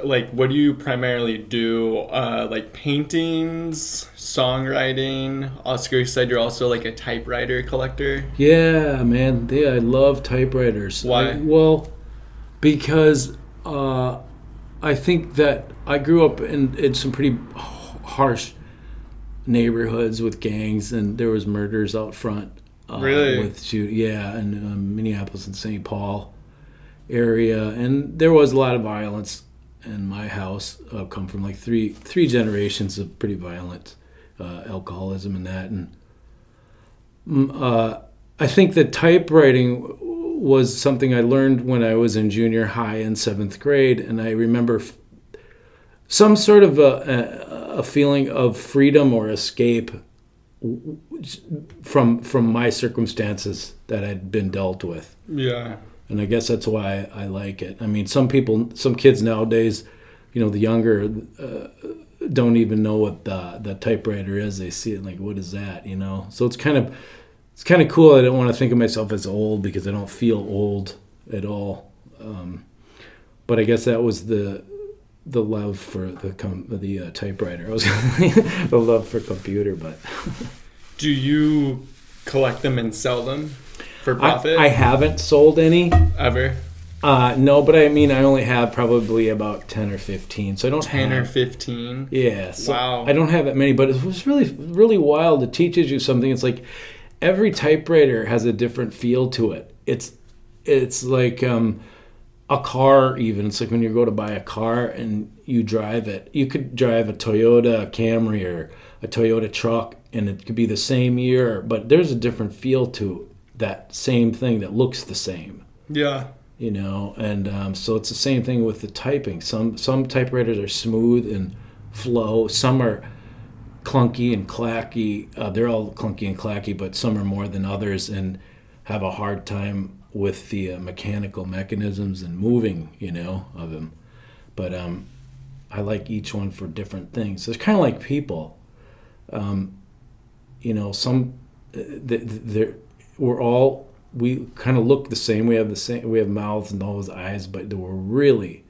like what do you primarily do? Like paintings, songwriting. Oscar, you said you're also like a typewriter collector. Yeah, man. Yeah, I love typewriters. Why? Well, because uh, I think that I grew up in some pretty harsh neighborhoods with gangs, and there was murders out front. Really? Yeah, in Minneapolis and St. Paul area, and there was a lot of violence in my house. Come from like three generations of pretty violent alcoholism and that, and I think that typewriting was something I learned when I was in junior high and seventh grade, and I remember some sort of a feeling of freedom or escape from my circumstances that I'd been dealt with. Yeah. And I guess that's why I like it. I mean, some kids nowadays, the younger, don't even know what the typewriter is. They see it like, what is that? So it's kind of cool. I don't want to think of myself as old because I don't feel old at all. But I guess that was the love for the typewriter. I was the love for computer, but Do you collect them and sell them for I, profit? I haven't sold any. Ever? No, but I mean, I only have probably about 10 or 15. So I don't 10 have, or 15? yeah. So Wow. I don't have that many, but it was really, really wild. It teaches you something. It's like every typewriter has a different feel to it. It's like a car even. It's like when you go to buy a car and you drive it. You could drive a Toyota Camry or a Toyota truck, and it could be the same year, but there's a different feel to that same thing that looks the same. Yeah. And so it's the same thing with the typing. Some typewriters are smooth and flow. Some are clunky and clacky. They're all clunky and clacky, but some are more than others and have a hard time with the mechanical mechanisms and moving, of them. But I like each one for different things. It's kind of like people. Some we kind of look the same. We have mouths, nose, eyes, but we're really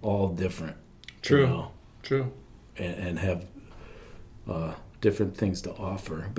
all different. True. True. And have different things to offer. But